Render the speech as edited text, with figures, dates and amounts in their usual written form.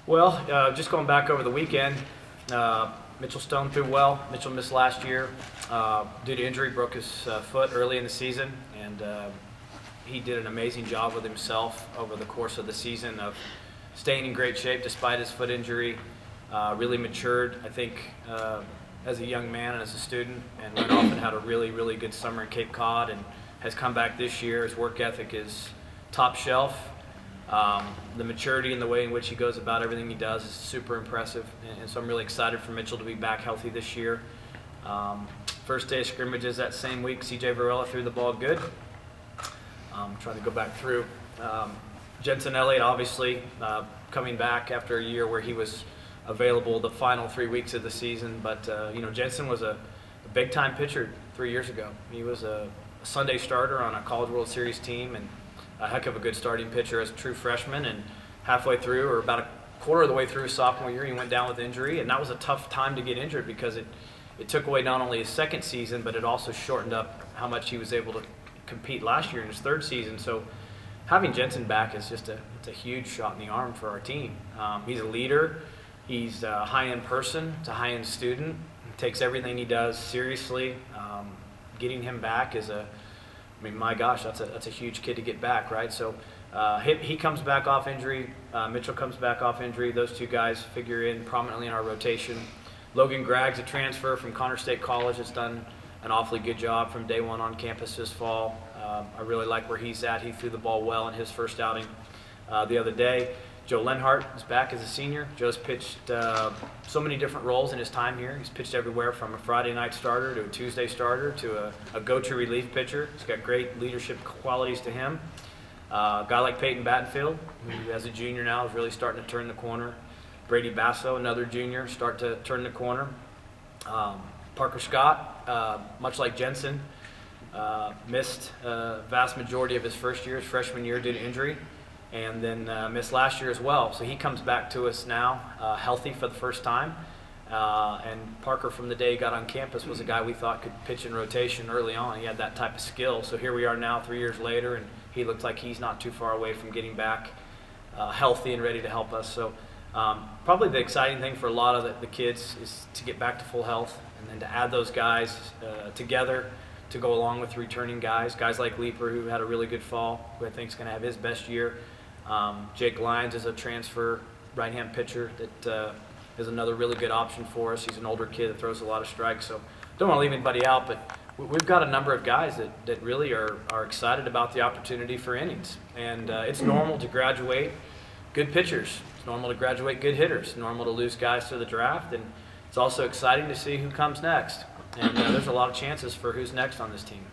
Well, just going back over the weekend, Mitchell Stone threw well. Mitchell missed last year due to injury, broke his foot early in the season, and he did an amazing job with himself over the course of the season of staying in great shape despite his foot injury. Really matured, I think, as a young man and as a student, and went off and had a really, really good summer in Cape Cod, and has come back this year. His work ethic is top shelf. The maturity and the way in which he goes about everything he does is super impressive, and so I'm really excited for Mitchell to be back healthy this year. First day of scrimmages that same week, C.J. Varela threw the ball good. Trying to go back through. Jensen Elliott, obviously, coming back after a year where he was available the final 3 weeks of the season, but Jensen was a big-time pitcher 3 years ago. He was a Sunday starter on a College World Series team, and a heck of a good starting pitcher as a true freshman, and halfway through, or about a quarter of the way through his sophomore year, he went down with injury, and that was a tough time to get injured because it took away not only his second season, but it also shortened up how much he was able to compete last year in his third season. So having Jensen back is just it's a huge shot in the arm for our team. He's a leader. He's a high-end person. He's a high-end student. He takes everything he does seriously. Getting him back is my gosh, that's a huge kid to get back, right? So he comes back off injury. Mitchell comes back off injury. Those two guys figure in prominently in our rotation. Logan Gragg's a transfer from Connor State College. Has done an awfully good job from day one on campus this fall. I really like where he's at. He threw the ball well in his first outing the other day. Joe Lenhart is back as a senior. Joe's pitched so many different roles in his time here. He's pitched everywhere from a Friday night starter to a Tuesday starter to a go-to relief pitcher. He's got great leadership qualities to him. A guy like Peyton Battenfield, who as a junior now is really starting to turn the corner. Brady Basso, another junior, start to turn the corner. Parker Scott, much like Jensen, missed a vast majority of his first year, his freshman year, due to injury, and then missed last year as well. So he comes back to us now, healthy for the first time. And Parker, from the day he got on campus, was a guy we thought could pitch in rotation early on. He had that type of skill. So here we are now 3 years later, and he looks like he's not too far away from getting back healthy and ready to help us. So probably the exciting thing for a lot of the kids is to get back to full health, and then to add those guys together to go along with returning guys like Leeper, who had a really good fall, who I think is going to have his best year. Jake Lyons is a transfer right-hand pitcher that is another really good option for us. He's an older kid that throws a lot of strikes, so don't want to leave anybody out, but we've got a number of guys that really are excited about the opportunity for innings. And it's normal to graduate good pitchers. It's normal to graduate good hitters. It's normal to lose guys to the draft, and it's also exciting to see who comes next. And there's a lot of chances for who's next on this team.